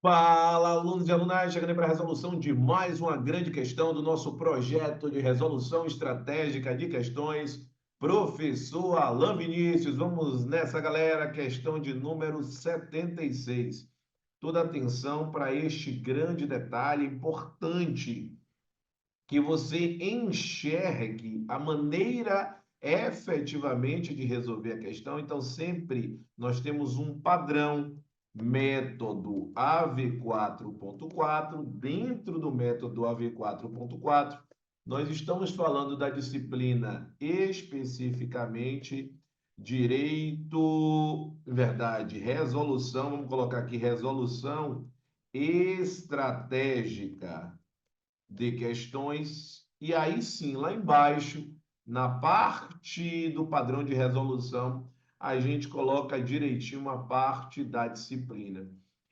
Fala, alunos e alunas, chegando para a resolução de mais uma grande questão do nosso projeto de resolução estratégica de questões. Professor Alain Vinícius, vamos nessa, galera, questão de número 76. Toda atenção para este grande detalhe importante, que você enxergue a maneira efetivamente de resolver a questão. Então, sempre nós temos um padrão, método AV4.4. Dentro do método AV4.4, nós estamos falando da disciplina especificamente direito, verdade, resolução, vamos colocar aqui resolução estratégica de questões, e aí sim, lá embaixo, na parte do padrão de resolução, a gente coloca direitinho uma parte da disciplina.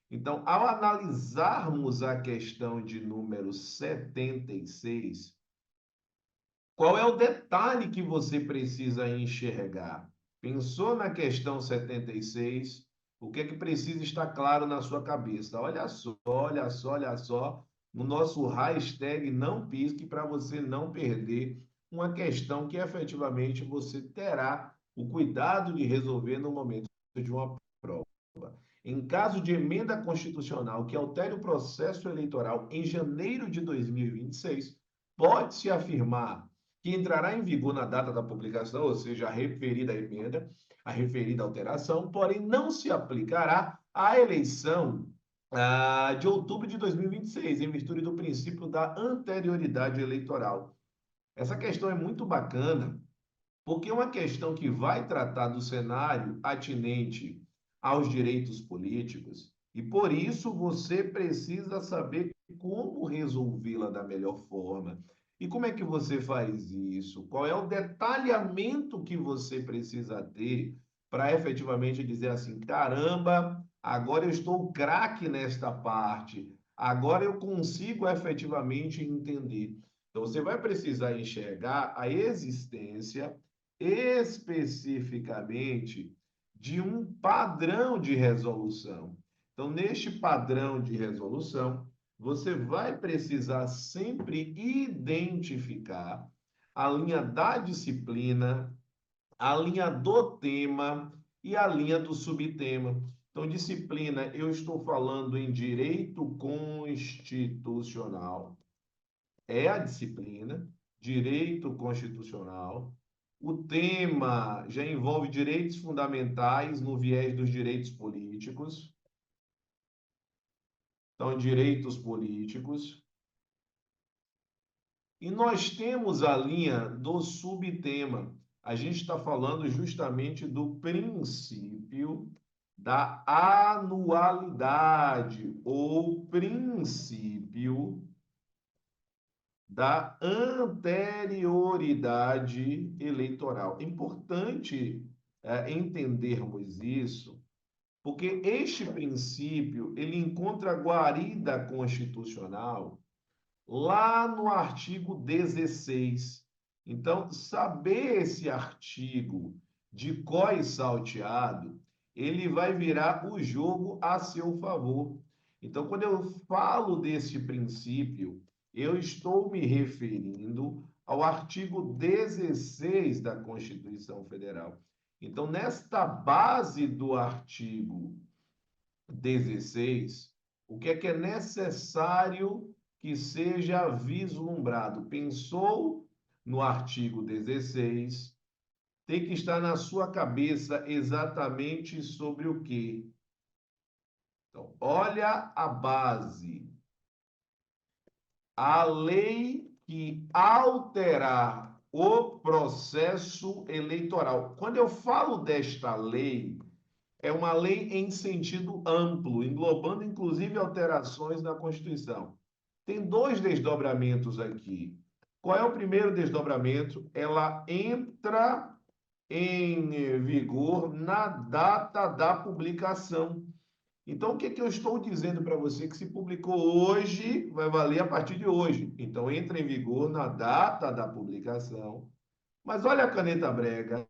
Então, ao analisarmos a questão de número 76, qual é o detalhe que você precisa enxergar? Pensou na questão 76? O que é que precisa estar claro na sua cabeça? Olha só, olha só, olha só, no nosso hashtag não pisque, para você não perder uma questão que efetivamente você terá o cuidado de resolver no momento de uma prova. Em caso de emenda constitucional que altere o processo eleitoral em janeiro de 2026, pode-se afirmar que entrará em vigor na data da publicação, ou seja, a referida emenda, a referida alteração, porém não se aplicará à eleição de outubro de 2026, em virtude do princípio da anterioridade eleitoral. Essa questão é muito bacana, porque é uma questão que vai tratar do cenário atinente aos direitos políticos, e por isso você precisa saber como resolvê-la da melhor forma. E como é que você faz isso? Qual é o detalhamento que você precisa ter para efetivamente dizer assim: caramba, agora eu estou craque nesta parte, agora eu consigo efetivamente entender. Então, você vai precisar enxergar a existência especificamente de um padrão de resolução. Então, neste padrão de resolução, você vai precisar sempre identificar a linha da disciplina, a linha do tema e a linha do subtema. Então, disciplina, eu estou falando em direito constitucional, é a disciplina, direito constitucional. O tema já envolve direitos fundamentais no viés dos direitos políticos. Então, direitos políticos. E nós temos a linha do subtema. A gente está falando justamente do princípio da anualidade ou princípio da anterioridade eleitoral. É importante entendermos isso, porque este princípio ele encontra guarida constitucional lá no artigo 16. Então, saber esse artigo de có e salteado, ele vai virar o jogo a seu favor. Então, quando eu falo desse princípio, eu estou me referindo ao artigo 16 da Constituição Federal. Então, nesta base do artigo 16, o que é necessário que seja vislumbrado? Pensou no artigo 16, tem que estar na sua cabeça exatamente sobre o quê? Então, olha a base. A lei que alterar o processo eleitoral. Quando eu falo desta lei, é uma lei em sentido amplo, englobando inclusive alterações na Constituição. Tem dois desdobramentos aqui. Qual é o primeiro desdobramento? Ela entra em vigor na data da publicação. Então, o que que eu estou dizendo para você? Que se publicou hoje, vai valer a partir de hoje. Então, entra em vigor na data da publicação. Mas olha a caneta brega.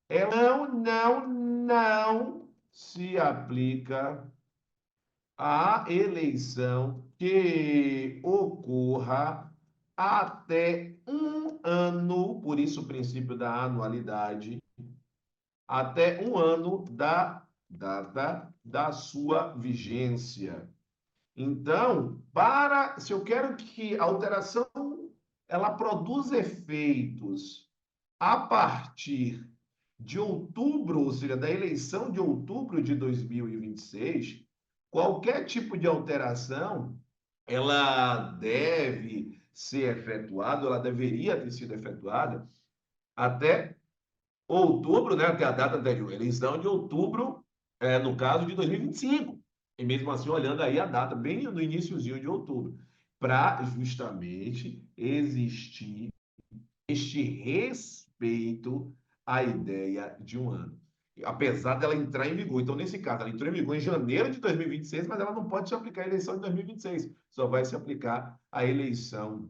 Ela não se aplica a eleição que ocorra até um ano, por isso o princípio da anualidade, até um ano da data da sua vigência. Então, se eu quero que a alteração ela produza efeitos a partir de outubro, ou seja, da eleição de outubro de 2026, qualquer tipo de alteração, ela deve ser efetuada, ela deveria ter sido efetuada até outubro, né, até a data anterior, eleição de outubro, no caso de 2025. E mesmo assim, olhando aí a data, bem no iniciozinho de outubro, para justamente existir este respeito à ideia de um ano. Apesar dela entrar em vigor. Então, nesse caso, ela entrou em vigor em janeiro de 2026, mas ela não pode se aplicar à eleição de 2026. Só vai se aplicar à eleição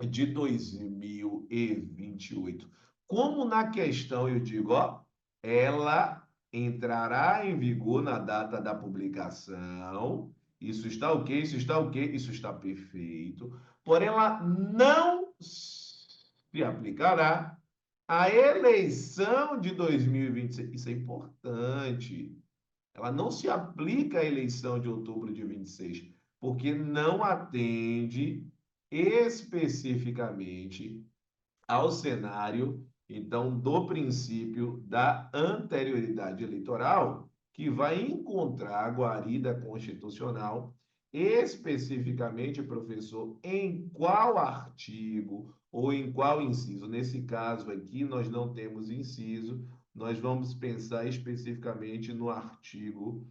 de 2028. Como na questão eu digo, ó, ela entrará em vigor na data da publicação. Isso está ok, isso está ok, isso está perfeito. Porém, ela não se aplicará à eleição de 2026. Isso é importante. Ela não se aplica à eleição de outubro de 26, porque não atende especificamente ao cenário, então, do princípio da anterioridade eleitoral, que vai encontrar a guarida constitucional, especificamente, professor, em qual artigo ou em qual inciso. Nesse caso aqui, nós não temos inciso, nós vamos pensar especificamente no artigo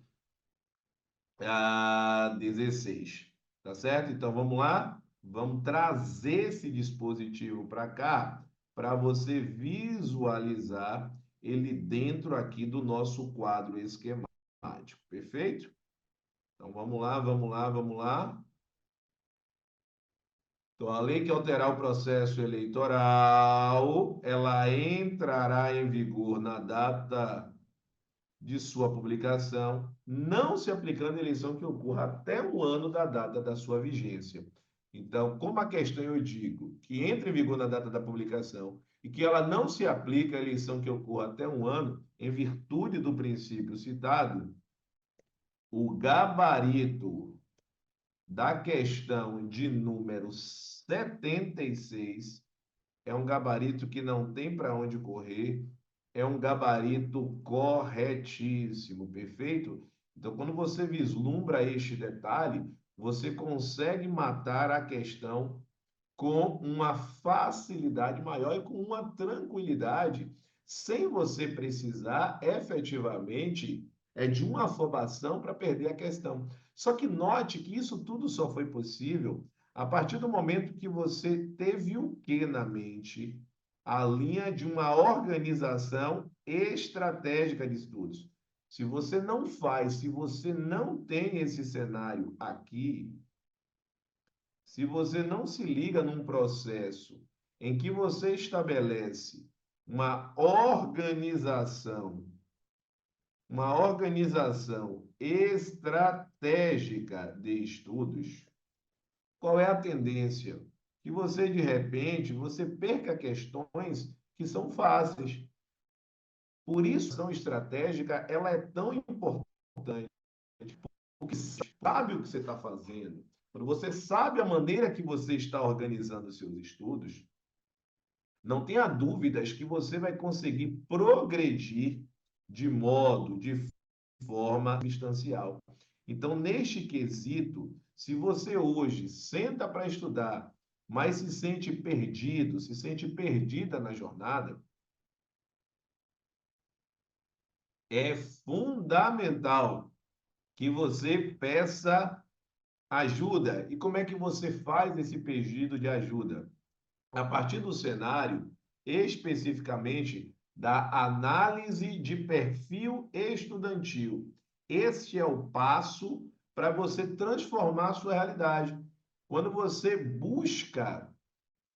16. Tá certo? Então vamos lá? Vamos trazer esse dispositivo para cá para você visualizar ele dentro aqui do nosso quadro esquemático. Perfeito? Então vamos lá, vamos lá, vamos lá. Então, a lei que alterar o processo eleitoral, ela entrará em vigor na data de sua publicação, não se aplicando a eleição que ocorra até um ano da data da sua vigência. Então, como a questão eu digo que entra em vigor na data da publicação e que ela não se aplica à eleição que ocorra até um ano, em virtude do princípio citado, o gabarito da questão de número 76 é um gabarito que não tem para onde correr, é um gabarito corretíssimo, perfeito? Então, quando você vislumbra este detalhe, você consegue matar a questão com uma facilidade maior e com uma tranquilidade, sem você precisar efetivamente de uma afobação para perder a questão. Só que note que isso tudo só foi possível a partir do momento que você teve o que na mente? A linha de uma organização estratégica de estudos. Se você não faz, se você não tem esse cenário aqui, se você não se liga num processo em que você estabelece uma organização estratégica de estudos, qual é a tendência? Que você, de repente, você perca questões que são fáceis. Por isso, a ação estratégica ela é tão importante, porque você sabe o que você está fazendo. Quando você sabe a maneira que você está organizando os seus estudos, não tenha dúvidas que você vai conseguir progredir de forma substancial. Então, neste quesito, se você hoje senta para estudar, mas se sente perdido, se sente perdida na jornada, é fundamental que você peça ajuda. E como é que você faz esse pedido de ajuda? A partir do cenário, especificamente da análise de perfil estudantil. Este é o passo para você transformar a sua realidade. Quando você busca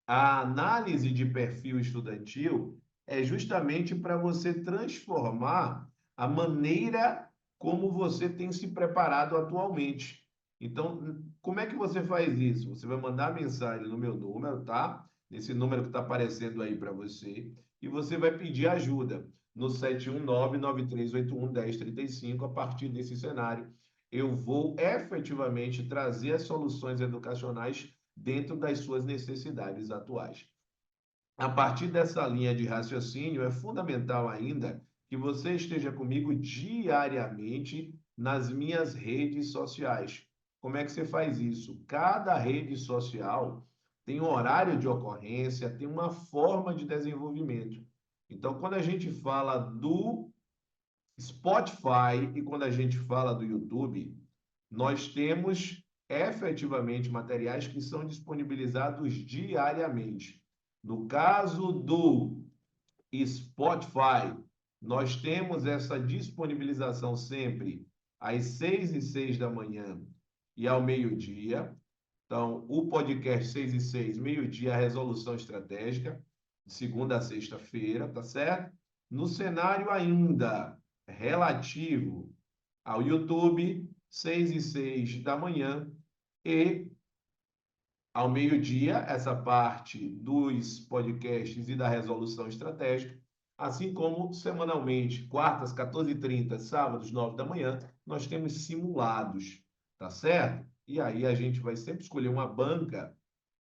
a análise de perfil estudantil, é justamente para você transformar a maneira como você tem se preparado atualmente. Então, como é que você faz isso? Você vai mandar mensagem no meu número, tá? Nesse número que está aparecendo aí para você, e você vai pedir ajuda no 719-9381-1035. A partir desse cenário, eu vou efetivamente trazer as soluções educacionais dentro das suas necessidades atuais. A partir dessa linha de raciocínio, é fundamental ainda que você esteja comigo diariamente nas minhas redes sociais. Como é que você faz isso? Cada rede social tem um horário de ocorrência, tem uma forma de desenvolvimento. Então, quando a gente fala do Spotify e quando a gente fala do YouTube, nós temos efetivamente materiais que são disponibilizados diariamente. No caso do Spotify, nós temos essa disponibilização sempre às 6h06 da manhã e ao meio-dia. Então, o podcast 6h06, meio-dia, a resolução estratégica, de segunda a sexta-feira, tá certo? No cenário ainda relativo ao YouTube, 6h06 da manhã e ao meio-dia, essa parte dos podcasts e da resolução estratégica, assim como semanalmente, quartas, 14h30, sábados, 9 da manhã, nós temos simulados, tá certo? E aí a gente vai sempre escolher uma banca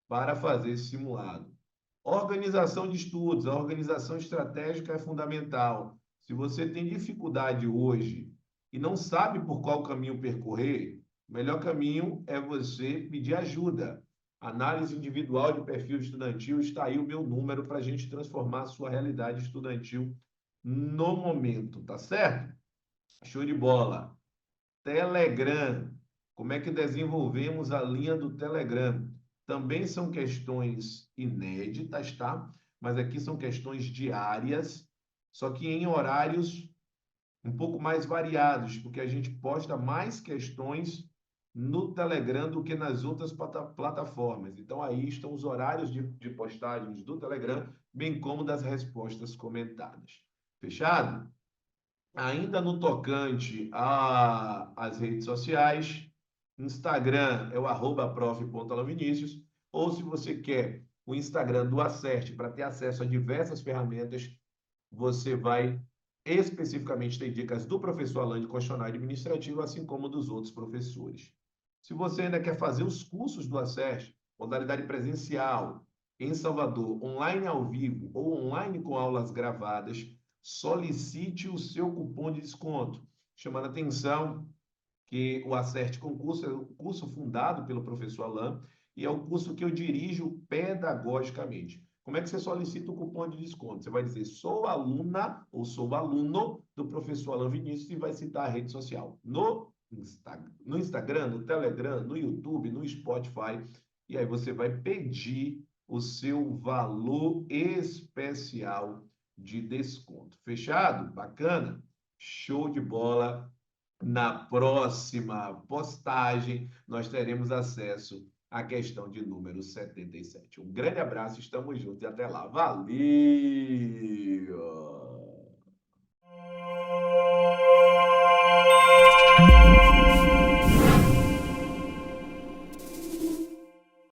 para fazer esse simulado. Organização de estudos, a organização estratégica é fundamental. Se você tem dificuldade hoje e não sabe por qual caminho percorrer, o melhor caminho é você pedir ajuda. Análise individual de perfil estudantil, está aí o meu número para a gente transformar a sua realidade estudantil no momento, tá certo? Show de bola. Telegram. Como é que desenvolvemos a linha do Telegram? Também são questões inéditas, tá? Mas aqui são questões diárias, só que em horários um pouco mais variados, porque a gente posta mais questões no Telegram do que nas outras plataformas. Então, aí estão os horários de postagens do Telegram, bem como das respostas comentadas. Fechado? Ainda no tocante às redes sociais, Instagram é o @prof.alavinicius, ou se você quer o Instagram do Acerte para ter acesso a diversas ferramentas, você vai especificamente ter dicas do professor Alain de questionário administrativo, assim como dos outros professores. Se você ainda quer fazer os cursos do Acerte, modalidade presencial, em Salvador, online ao vivo ou online com aulas gravadas, solicite o seu cupom de desconto. Chamando a atenção que o Acerte Concurso é um curso fundado pelo professor Alain e é o curso que eu dirijo pedagogicamente. Como é que você solicita o cupom de desconto? Você vai dizer, sou aluna ou sou aluno do professor Alain Vinícius e vai citar a rede social. No Instagram, no Telegram, no YouTube, no Spotify. E aí você vai pedir o seu valor especial de desconto. Fechado? Bacana? Show de bola. Na próxima postagem, nós teremos acesso à questão de número 77. Um grande abraço, estamos juntos e até lá. Valeu!